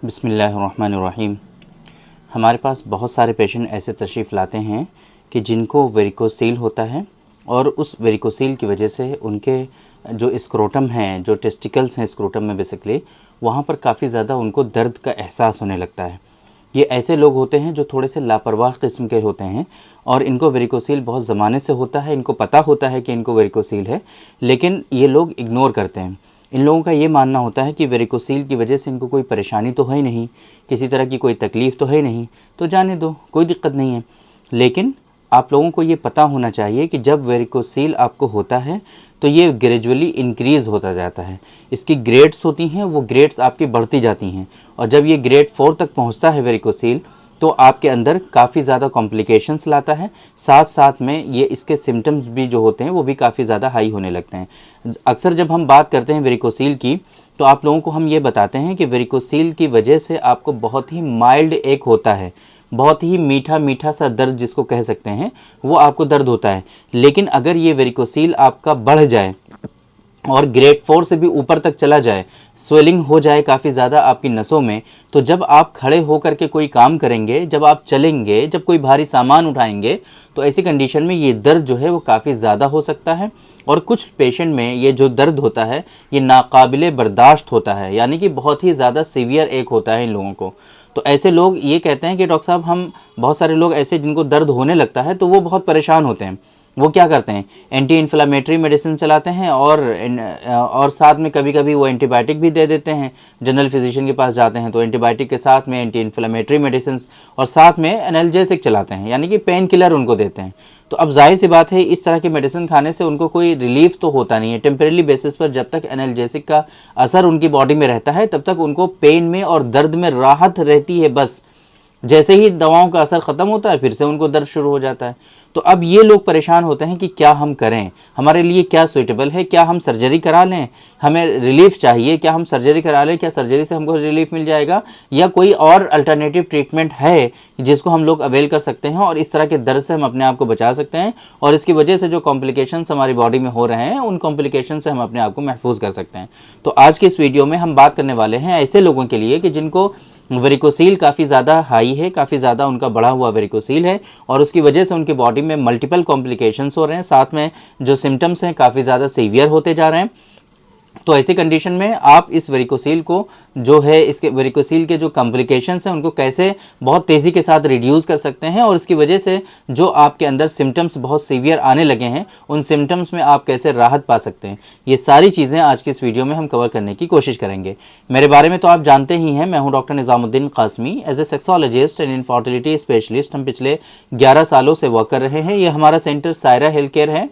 बिस्मिल्लाहिर्रहमानिर्रहीम। हमारे पास बहुत सारे पेशेंट ऐसे तशरीफ़ लाते हैं कि जिनको वेरिकोसील होता है और उस वेरिकोसील की वजह से उनके जो स्क्रोटम हैं, जो टेस्टिकल्स हैं स्क्रोटम में बेसिकली, वहाँ पर काफ़ी ज़्यादा उनको दर्द का एहसास होने लगता है। ये ऐसे लोग होते हैं जो थोड़े से लापरवाह किस्म के होते हैं और इनको वेरिकोसील बहुत ज़माने से होता है, इनको पता होता है कि इनको वेरिकोसील है, लेकिन ये लोग इग्नोर करते हैं। इन लोगों का ये मानना होता है कि वेरिकोसील की वजह से इनको कोई परेशानी तो है नहीं, किसी तरह की कोई तकलीफ़ तो है नहीं, तो जाने दो, कोई दिक्कत नहीं है। लेकिन आप लोगों को ये पता होना चाहिए कि जब वेरिकोसील आपको होता है तो ये ग्रेजुअली इंक्रीज़ होता जाता है। इसकी ग्रेड्स होती हैं, वो ग्रेड्स आपकी बढ़ती जाती हैं और जब ये ग्रेड 4 तक पहुंचता है वेरिकोसील तो आपके अंदर काफ़ी ज़्यादा कॉम्प्लिकेशंस लाता है। साथ साथ में ये इसके सिम्टम्स भी जो होते हैं वो भी काफ़ी ज़्यादा हाई होने लगते हैं। अक्सर जब हम बात करते हैं वेरिकोसील की तो आप लोगों को हम ये बताते हैं कि वेरिकोसील की वजह से आपको बहुत ही माइल्ड एक होता है, बहुत ही मीठा मीठा सा दर्द जिसको कह सकते हैं, वो आपको दर्द होता है। लेकिन अगर ये वेरिकोसील आपका बढ़ जाए और ग्रेड 4 से भी ऊपर तक चला जाए, स्वेलिंग हो जाए काफ़ी ज़्यादा आपकी नसों में, तो जब आप खड़े होकर के कोई काम करेंगे, जब आप चलेंगे, जब कोई भारी सामान उठाएंगे, तो ऐसी कंडीशन में ये दर्द जो है वो काफ़ी ज़्यादा हो सकता है। और कुछ पेशेंट में ये जो दर्द होता है ये नाकाबिले बर्दाश्त होता है, यानी कि बहुत ही ज़्यादा सीवियर एक होता है इन लोगों को। तो ऐसे लोग ये कहते हैं कि डॉक्टर साहब, हम बहुत सारे लोग ऐसे जिनको दर्द होने लगता है तो वो बहुत परेशान होते हैं। वो क्या करते हैं, एंटी इन्फ्लामेटरी मेडिसिन चलाते हैं और साथ में कभी कभी वो एंटीबायोटिक भी दे देते हैं। जनरल फिजिशियन के पास जाते हैं तो एंटीबायोटिक के साथ में एंटी इन्फ्लामेटरी मेडिसिन और साथ में एनाल्जेसिक चलाते हैं, यानी कि पेन किलर उनको देते हैं। तो अब जाहिर सी बात है इस तरह के मेडिसिन खाने से उनको कोई रिलीफ तो होता नहीं है। टेम्परेरी बेसिस पर जब तक एनाल्जेसिक का असर उनकी बॉडी में रहता है तब तक उनको पेन में और दर्द में राहत रहती है बस। जैसे ही दवाओं का असर ख़त्म होता है फिर से उनको दर्द शुरू हो जाता है। तो अब ये लोग परेशान होते हैं कि क्या हम करें, हमारे लिए क्या सूटेबल है, क्या हम सर्जरी करा लें, हमें रिलीफ चाहिए, क्या हम सर्जरी करा लें, क्या सर्जरी से हमको रिलीफ मिल जाएगा, या कोई और अल्टरनेटिव ट्रीटमेंट है जिसको हम लोग अवेल कर सकते हैं और इस तरह के दर्द से हम अपने आप को बचा सकते हैं और इसकी वजह से जो कॉम्प्लिकेशंस हमारी बॉडी में हो रहे हैं उन कॉम्प्लिकेशन से हम अपने आप को महफूज कर सकते हैं। तो आज के इस वीडियो में हम बात करने वाले हैं ऐसे लोगों के लिए कि जिनको वेरिकोसील काफ़ी ज़्यादा हाई है, काफ़ी ज़्यादा उनका बढ़ा हुआ वेरिकोसील है और उसकी वजह से उनकी बॉडी में मल्टीपल कॉम्प्लिकेशंस हो रहे हैं, साथ में जो सिम्टम्स हैं काफ़ी ज़्यादा सीवियर होते जा रहे हैं। तो ऐसी कंडीशन में आप इस वेरिकोसील को जो है, इसके वेरिकोसील के जो कॉम्प्लिकेशंस हैं उनको कैसे बहुत तेज़ी के साथ रिड्यूस कर सकते हैं और इसकी वजह से जो आपके अंदर सिम्टम्स बहुत सीवियर आने लगे हैं उन सिम्टम्स में आप कैसे राहत पा सकते हैं, ये सारी चीज़ें आज की इस वीडियो में हम कवर करने की कोशिश करेंगे। मेरे बारे में तो आप जानते ही हैं, मैं हूँ doctor Nizamuddin Qasmi. As a sexologist and infertility specialist हम पिछले 11 सालों से वर्क कर रहे हैं। ये हमारा सेंटर सायरा हेल्थ केयर है,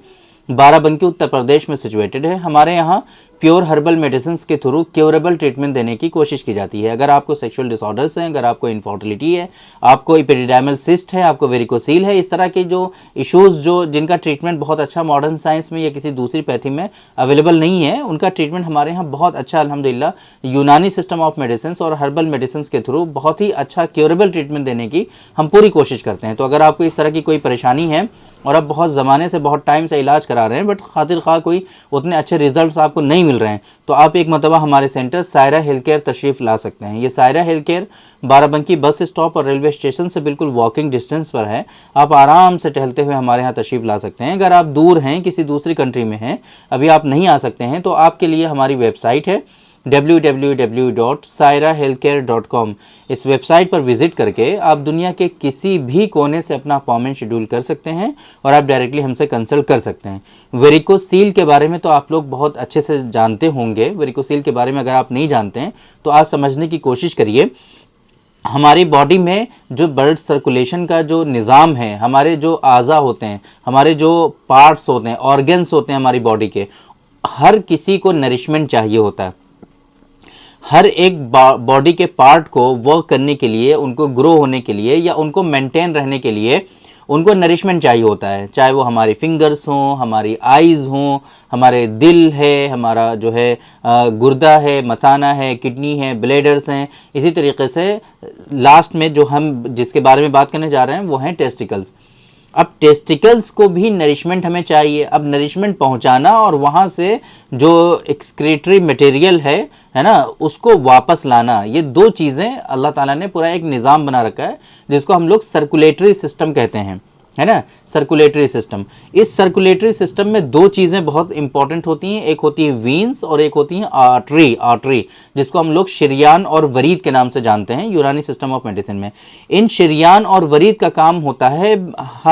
बाराबंकी उत्तर प्रदेश में सिचुएटेड है। हमारे यहाँ प्योर हर्बल मेडिसिन के थ्रू क्योरेबल ट्रीटमेंट देने की कोशिश की जाती है। अगर आपको सेक्सुअल डिसऑर्डर्स हैं, अगर आपको इनफर्टिलिटी है, आपको एपिडिडाइमल सिस्ट है, आपको वेरिकोसील है, इस तरह के जो इश्यूज़ जो जिनका ट्रीटमेंट बहुत अच्छा मॉडर्न साइंस में या किसी दूसरी पैथी में अवेलेबल नहीं है, उनका ट्रीटमेंट हमारे यहाँ बहुत अच्छा अल्हम्दुलिल्लाह यूनानी सिस्टम ऑफ मेडिसिन और हर्बल मेडिसिन के थ्रू बहुत ही अच्छा क्योरेबल ट्रीटमेंट देने की हम पूरी कोशिश करते हैं। तो अगर आपको इस तरह की कोई परेशानी है और आप बहुत ज़माने से, बहुत टाइम से इलाज करा रहे हैं बट खातिर खा कोई उतने अच्छे रिजल्ट्स आपको नहीं मिल रहे हैं, तो आप एक मरतबा हमारे सेंटर सायरा हेल्थ केयर तशरीफ़ ला सकते हैं। ये Saira health care Barabanki bus stop और रेलवे स्टेशन से बिल्कुल वॉकिंग डिस्टेंस पर है। आप आराम से टहलते हुए हमारे यहाँ तशरीफ़ ला सकते हैं। अगर आप दूर हैं, किसी दूसरी कंट्री में हैं, अभी आप नहीं आ सकते हैं, तो आपके लिए हमारी वेबसाइट है www.sairahealthcare.com। इस वेबसाइट पर विज़िट करके आप दुनिया के किसी भी कोने से अपना अपॉइंटमेंट शेड्यूल कर सकते हैं और आप डायरेक्टली हमसे कंसल्ट कर सकते हैं। वेरिकोसील के बारे में तो आप लोग बहुत अच्छे से जानते होंगे। वेरिकोसील के बारे में अगर आप नहीं जानते हैं तो आप समझने की कोशिश करिए। हमारी बॉडी में जो ब्लड सर्कुलेशन का जो निज़ाम है, हमारे जो आज़ा होते हैं, हमारे जो पार्ट्स होते हैं, ऑर्गन्स होते हैं हमारी बॉडी के, हर किसी को नरिशमेंट चाहिए होता है। हर एक बॉडी के पार्ट को वर्क करने के लिए, उनको ग्रो होने के लिए या उनको मेंटेन रहने के लिए उनको नरिशमेंट चाहिए होता है। चाहे वो हमारी फिंगर्स हों, हमारी आइज़ हों, हमारे दिल है, हमारा जो है गुर्दा है, मसाना है, किडनी है, ब्लेडर्स हैं। इसी तरीके से लास्ट में जो हम जिसके बारे में बात करने जा रहे हैं वो हैं टेस्टिकल्स। अब टेस्टिकल्स को भी नरिशमेंट हमें चाहिए। अब नरिशमेंट पहुंचाना और वहाँ से जो एक्सक्रीटरी मटेरियल है ना, उसको वापस लाना, ये दो चीज़ें अल्लाह ताला ने पूरा एक निज़ाम बना रखा है जिसको हम लोग सर्कुलेटरी सिस्टम कहते हैं, है ना, सर्कुलेटरी सिस्टम। इस सर्कुलेटरी सिस्टम में दो चीज़ें बहुत इंपॉर्टेंट होती हैं, एक होती है वीन्स और एक होती है आर्टरी, जिसको हम लोग शरियान और वरीद के नाम से जानते हैं यूनानी सिस्टम ऑफ मेडिसिन में। इन शरियान और वरीद का काम होता है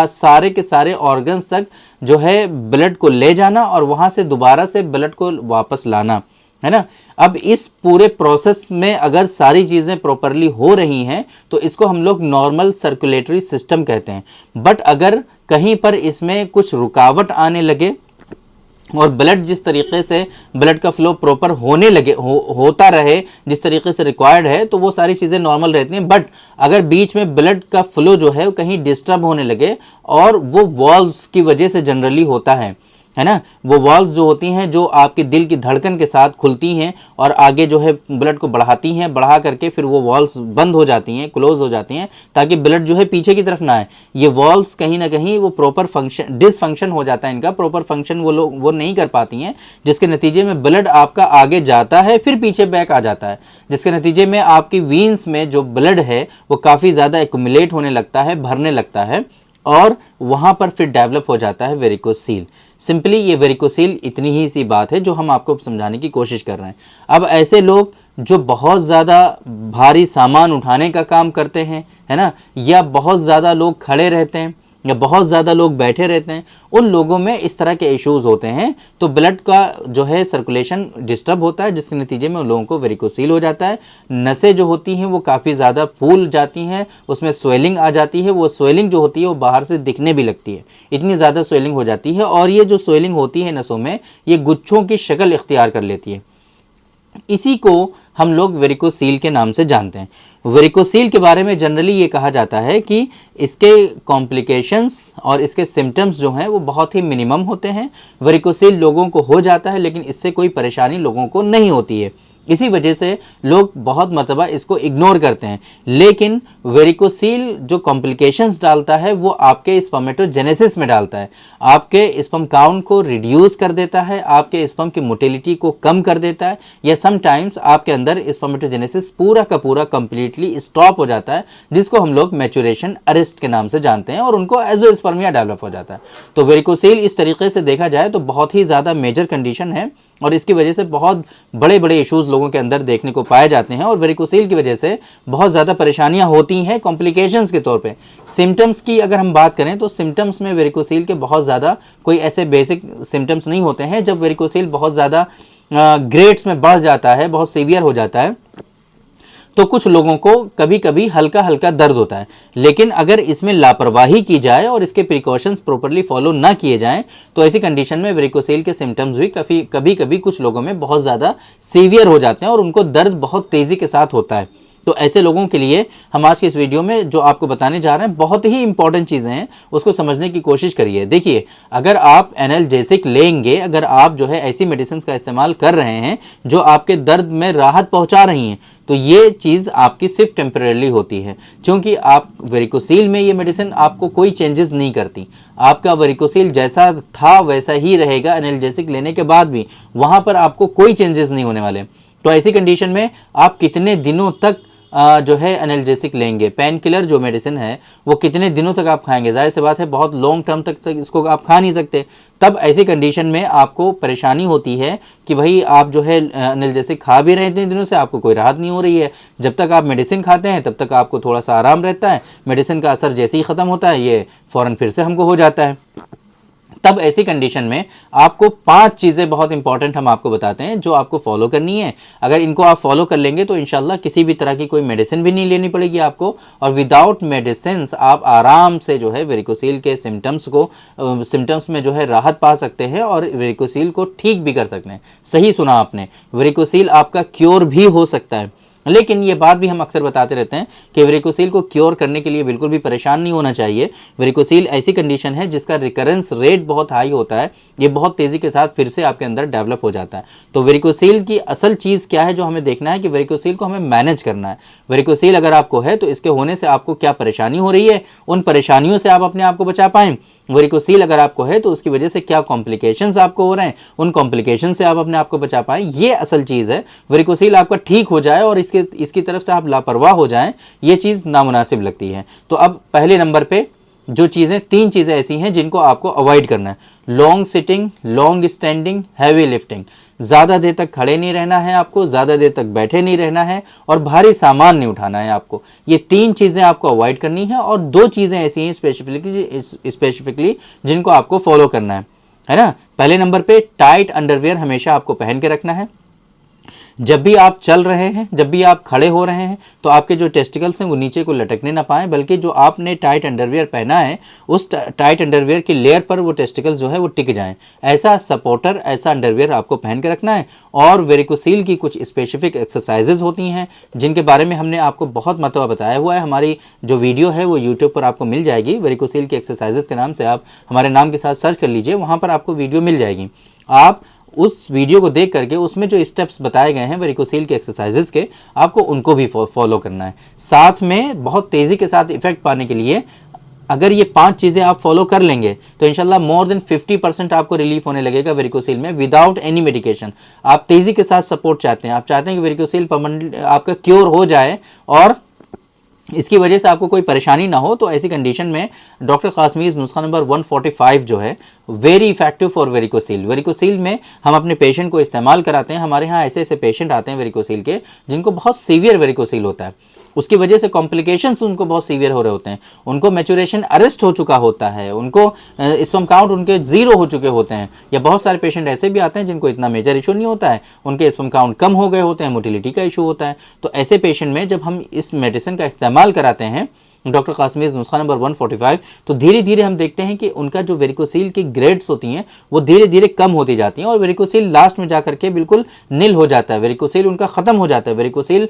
सारे के सारे ऑर्गन्स तक जो है ब्लड को ले जाना और वहाँ से दोबारा से ब्लड को वापस लाना, है ना। अब इस पूरे प्रोसेस में अगर सारी चीज़ें प्रॉपरली हो रही हैं तो इसको हम लोग नॉर्मल सर्कुलेटरी सिस्टम कहते हैं। बट अगर कहीं पर इसमें कुछ रुकावट आने लगे और ब्लड जिस तरीके से ब्लड का फ्लो प्रॉपर होने लगे होता रहे जिस तरीके से रिक्वायर्ड है, तो वो सारी चीज़ें नॉर्मल रहती हैं। बट अगर बीच में ब्लड का फ्लो जो है कहीं डिस्टर्ब होने लगे, और वो वॉल्व्स की वजह से जनरली होता है ना, वो वॉल्व्स जो होती हैं जो आपके दिल की धड़कन के साथ खुलती हैं और आगे जो है ब्लड को बढ़ाती हैं, बढ़ा करके फिर वो वॉल्व्स बंद हो जाती हैं, क्लोज हो जाती हैं, ताकि ब्लड जो है पीछे की तरफ ना आए। ये वॉल्व्स कहीं ना कहीं वो प्रॉपर फंक्शन डिसफंक्शन हो जाता है, इनका प्रॉपर फंक्शन वो नहीं कर पाती हैं, जिसके नतीजे में ब्लड आपका आगे जाता है फिर पीछे बैक आ जाता है, जिसके नतीजे में आपकी वीन्स में जो ब्लड है वो काफ़ी ज़्यादा एक्यूमुलेट होने लगता है, भरने लगता है, और वहाँ पर फिर डेवलप हो जाता है वेरिकोसील। सिंपली ये वेरिकोसील इतनी ही सी बात है जो हम आपको समझाने की कोशिश कर रहे हैं। अब ऐसे लोग जो बहुत ज़्यादा भारी सामान उठाने का काम करते हैं, है ना, या बहुत ज़्यादा लोग खड़े रहते हैं या बहुत ज़्यादा लोग बैठे रहते हैं, उन लोगों में इस तरह के इश्यूज़ होते हैं, तो ब्लड का जो है सर्कुलेशन डिस्टर्ब होता है, जिसके नतीजे में उन लोगों को वेरिकोसील हो जाता है। नसें जो होती हैं वो काफ़ी ज़्यादा फूल जाती हैं, उसमें स्वेलिंग आ जाती है, वो स्वेलिंग जो होती है वो बाहर से दिखने भी लगती है, इतनी ज़्यादा स्वेलिंग हो जाती है, और ये जो स्वेलिंग होती है नसों में, ये गुच्छों की शक्ल इख्तियार कर लेती है। इसी को हम लोग वेरिकोसील के नाम से जानते हैं। वेरिकोसील के बारे में जनरली ये कहा जाता है कि इसके कॉम्प्लिकेशंस और इसके सिम्टम्स जो हैं वो बहुत ही मिनिमम होते हैं। वेरिकोसील लोगों को हो जाता है लेकिन इससे कोई परेशानी लोगों को नहीं होती है, इसी वजह से लोग बहुत मरतबा इसको इग्नोर करते हैं। लेकिन वेरिकोसील जो कॉम्प्लिकेशंस डालता है वो आपके स्पर्मेटोजेनेसिस में डालता है, आपके स्पर्म काउंट को रिड्यूस कर देता है, आपके स्पर्म की मोटिलिटी को कम कर देता है, या समटाइम्स आपके अंदर स्पर्मेटोजेनेसिस पूरा का पूरा कंप्लीटली स्टॉप हो जाता है, जिसको हम लोग मैच्योरेशन अरेस्ट के नाम से जानते हैं, और उनको एजोस्पर्मिया डेवलप हो जाता है। तो वेरिकोसील इस तरीके से देखा जाए तो बहुत ही ज़्यादा मेजर कंडीशन है, और इसकी वजह से बहुत बड़े बड़े इश्यूज़ लोगों के अंदर देखने को पाए जाते हैं, और वेरिकोसील की वजह से बहुत ज़्यादा परेशानियां होती हैं कॉम्प्लिकेशंस के तौर पे। सिम्टम्स की अगर हम बात करें तो सिम्टम्स में वेरिकोसील के बहुत ज़्यादा कोई ऐसे बेसिक सिम्टम्स नहीं होते हैं। जब वेरिकोसील बहुत ज़्यादा ग्रेड्स में बढ़ जाता है, बहुत सीवियर हो जाता है, तो कुछ लोगों को कभी कभी हल्का हल्का दर्द होता है, लेकिन अगर इसमें लापरवाही की जाए और इसके प्रिकॉशंस प्रॉपरली फॉलो ना किए जाएं तो ऐसी कंडीशन में वेरिकोसील के सिम्टम्स भी कभी कभी कुछ लोगों में बहुत ज़्यादा सीवियर हो जाते हैं और उनको दर्द बहुत तेज़ी के साथ होता है। तो ऐसे लोगों के लिए हम आज के इस वीडियो में जो आपको बताने जा रहे हैं बहुत ही इंपॉर्टेंट चीज़ें हैं, उसको समझने की कोशिश करिए। देखिए, अगर आप एनाल्जेसिक लेंगे, अगर आप जो है ऐसी मेडिसिन का इस्तेमाल कर रहे हैं जो आपके दर्द में राहत पहुंचा रही हैं, तो ये चीज़ आपकी सिर्फ टेम्परेरी होती है, क्योंकि आप वेरिकोसील में ये मेडिसिन आपको कोई चेंजेस नहीं करती। आपका वेरिकोसील जैसा था वैसा ही रहेगा एनाल्जेसिक लेने के बाद भी, वहाँ पर आपको कोई चेंजेस नहीं होने वाले। तो ऐसी कंडीशन में आप कितने दिनों तक जो है एनाल्जेसिक लेंगे, पेन किलर जो मेडिसिन है वो कितने दिनों तक आप खाएंगे? जाहिर सी बात है बहुत लॉन्ग टर्म तक इसको आप खा नहीं सकते। तब ऐसी कंडीशन में आपको परेशानी होती है कि भाई आप जो है एनाल्जेसिक खा भी रहे इतने दिनों से, आपको कोई राहत नहीं हो रही है। जब तक आप मेडिसिन खाते हैं तब तक आपको थोड़ा सा आराम रहता है, मेडिसिन का असर जैसे ही ख़त्म होता है ये फ़ौरन फिर से हमको हो जाता है। तब ऐसी कंडीशन में आपको 5 चीज़ें बहुत इंपॉर्टेंट हम आपको बताते हैं जो आपको फॉलो करनी है। अगर इनको आप फॉलो कर लेंगे तो इंशाल्लाह किसी भी तरह की कोई मेडिसिन भी नहीं लेनी पड़ेगी आपको, और विदाउट मेडिसिन आप आराम से जो है वेरिकोसील के सिम्टम्स में जो है राहत पा सकते हैं और वेरिकोसील को ठीक भी कर सकते हैं। सही सुना आपने, वेरिकोसील आपका क्योर भी हो सकता है। लेकिन ये बात भी हम अक्सर बताते रहते हैं कि वेरिकोसील को क्योर करने के लिए बिल्कुल भी परेशान नहीं होना चाहिए। वेरिकोसील ऐसी कंडीशन है जिसका रिकरेंस रेट बहुत हाई होता है, ये बहुत तेज़ी के साथ फिर से आपके अंदर डेवलप हो जाता है। तो वेरिकोसील की असल चीज़ क्या है जो हमें देखना है कि वेरिकोसील को हमें मैनेज करना है। वेरिकोसील अगर आपको है तो इसके होने से आपको क्या परेशानी हो रही है, उन परेशानियों से आप अपने आप को बचा पाएँ। वेरिकोसील अगर आपको है तो उसकी वजह से क्या कॉम्प्लिकेशंस आपको हो रहे हैं, उन कॉम्प्लिकेशन से आप अपने आप को बचा पाएँ, ये असल चीज़ है। वेरिकोसील आपका ठीक हो जाए और इसकी तरफ से आप लापरवाह हो जाएं, ये चीज़ नामुनासिब लगती है। तो अब पहले नंबर पे जो चीज़ें, 3 चीज़ें ऐसी हैं जिनको आपको अवॉइड करना है। Long sitting, long standing, heavy lifting. ज़्यादा देर तक खड़े नहीं रहना है आपको, ज़्यादा देर तक बैठे नहीं रहना है और भारी सामान नहीं उठाना है आपको। ये 3 चीज़ें आपको अवॉइड करनी है और 2 चीज़ें ऐसी हैं स्पेसिफिकली जिनको आपको फॉलो करना है ना। पहले नंबर पे टाइट अंडरवियर हमेशा आपको पहन के रखना है। जब भी आप चल रहे हैं, जब भी आप खड़े हो रहे हैं तो आपके जो टेस्टिकल्स हैं वो नीचे को लटकने ना पाएँ, बल्कि जो आपने टाइट अंडरवियर पहना है उस टाइट अंडरवियर की लेयर पर वो टेस्टिकल्स जो है वो टिक जाएं। ऐसा सपोर्टर, ऐसा अंडरवियर आपको पहन के रखना है। और वेरिकोसील की कुछ स्पेसिफिक एक्सरसाइजेज होती हैं जिनके बारे में हमने आपको बहुत मरतबा बताया हुआ है। हमारी जो वीडियो है वो यूट्यूब पर आपको मिल जाएगी, वेरिकोसील की एक्सरसाइजेज के नाम से आप हमारे नाम के साथ सर्च कर लीजिए, वहाँ पर आपको वीडियो मिल जाएगी। आप उस वीडियो को देख करके उसमें जो स्टेप्स बताए गए हैं वेरिकोसील के एक्सरसाइजेज के, आपको उनको भी फॉलो करना है। साथ में बहुत तेज़ी के साथ इफेक्ट पाने के लिए अगर ये 5 चीज़ें आप फॉलो कर लेंगे तो इंशाल्लाह मोर देन 50% आपको रिलीफ होने लगेगा वेरिकोसील में विदाउट एनी मेडिकेशन। आप तेज़ी के साथ सपोर्ट चाहते हैं, आप चाहते हैं कि वेरिकोसील परमानेंट आपका क्योर हो जाए और इसकी वजह से आपको कोई परेशानी ना हो, तो ऐसी कंडीशन में डॉक्टर कासमीज़ नुस्खा नंबर 145 जो है very effective for varicocele. Varicocele में हम अपने पेशेंट को इस्तेमाल कराते हैं। हमारे यहाँ ऐसे ऐसे पेशेंट आते हैं वेरिकोसील के जिनको बहुत सीवियर वेरिकोसील होता है, उसकी वजह से कॉम्प्लिकेशंस उनको बहुत सीवियर हो रहे होते हैं, उनको मैचुरेशन अरेस्ट हो चुका होता है, उनको स्पर्म काउंट उनके 0 हो चुके होते हैं। या बहुत सारे पेशेंट ऐसे भी आते हैं जिनको इतना मेजर इशू नहीं होता है, उनके स्पर्म काउंट कम हो गए होते हैं, मोटिलिटी का इशू होता है। तो ऐसे पेशेंट में जब हम इस मेडिसिन का इस्तेमाल कराते हैं डॉक्टर कासमीज़ नुस्खा नंबर 145, तो धीरे धीरे हम देखते हैं कि उनका जो वेरिकोसील की ग्रेड्स होती हैं वो धीरे धीरे कम होती जाती हैं और वेरिकोसील लास्ट में जाकर के बिल्कुल नील हो जाता है, वेरिकोसील उनका ख़त्म हो जाता है, वेरिकोसील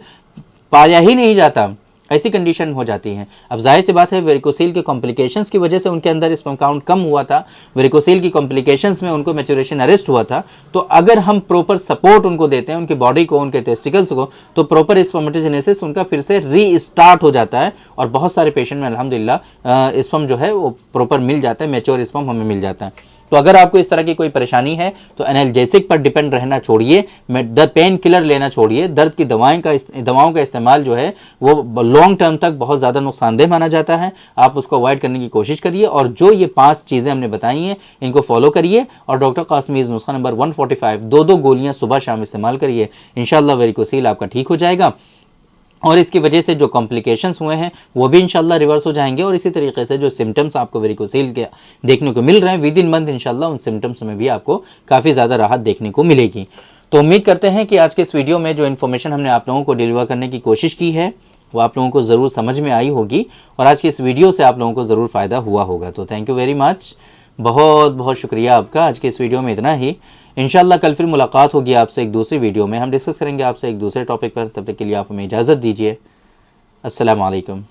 पाया ही नहीं जाता, ऐसी कंडीशन हो जाती है। अब जाहिर सी बात है वेरिकोसील के कॉम्प्लिकेशंस की वजह से उनके अंदर स्पर्म काउंट कम हुआ था, वेरिकोसील की कॉम्प्लिकेशंस में उनको मैचुरेशन अरेस्ट हुआ था। तो अगर हम प्रॉपर सपोर्ट उनको देते हैं, उनकी बॉडी को, उनके टेस्टिकल्स को, तो प्रॉपर स्पर्मेटोजेनेसिस उनका फिर से रीस्टार्ट हो जाता है और बहुत सारे पेशेंट में अल्हम्दुलिल्लाह स्पर्म जो है वो प्रॉपर मिल जाता है, मैच्योर स्पर्म हमें मिल जाता है। तो अगर आपको इस तरह की कोई परेशानी है तो एनाल्जेसिक पर डिपेंड रहना छोड़िए, पेन किलर लेना छोड़िए। दर्द की दवाओं का इस्तेमाल जो है वो लॉन्ग टर्म तक बहुत ज़्यादा नुकसानदेह माना जाता है, आप उसको अवॉइड करने की कोशिश करिए। और जो ये 5 चीज़ें हमने बताई हैं इनको फॉलो करिए और डॉक्टर कासमीज़ नुस्खा नंबर 145 2 गोलियाँ सुबह शाम इस्तेमाल करिए, इंशाल्लाह वेरिकोसील आपका ठीक हो जाएगा और इसकी वजह से जो कॉम्प्लिकेशंस हुए हैं वो भी इंशाल्लाह रिवर्स हो जाएंगे। और इसी तरीके से जो सिम्टम्स आपको वेरिकोसील के देखने को मिल रहे हैं विद इन मंथ इंशाल्लाह उन सिम्टम्स में भी आपको काफ़ी ज़्यादा राहत देखने को मिलेगी। तो उम्मीद करते हैं कि आज के इस वीडियो में जो इन्फॉर्मेशन हमने आप लोगों को डिलीवर करने की कोशिश की है वो आप लोगों को ज़रूर समझ में आई होगी और आज की इस वीडियो से आप लोगों को ज़रूर फ़ायदा हुआ होगा। तो थैंक यू वेरी मच, बहुत बहुत शुक्रिया आपका। आज के इस वीडियो में इतना ही, इंशाल्लाह कल फिर मुलाकात होगी आपसे एक दूसरी वीडियो में, हम डिस्कस करेंगे आपसे एक दूसरे टॉपिक पर। तब तक के लिए आप हमें इजाज़त दीजिए। अस्सलाम वालेकुम।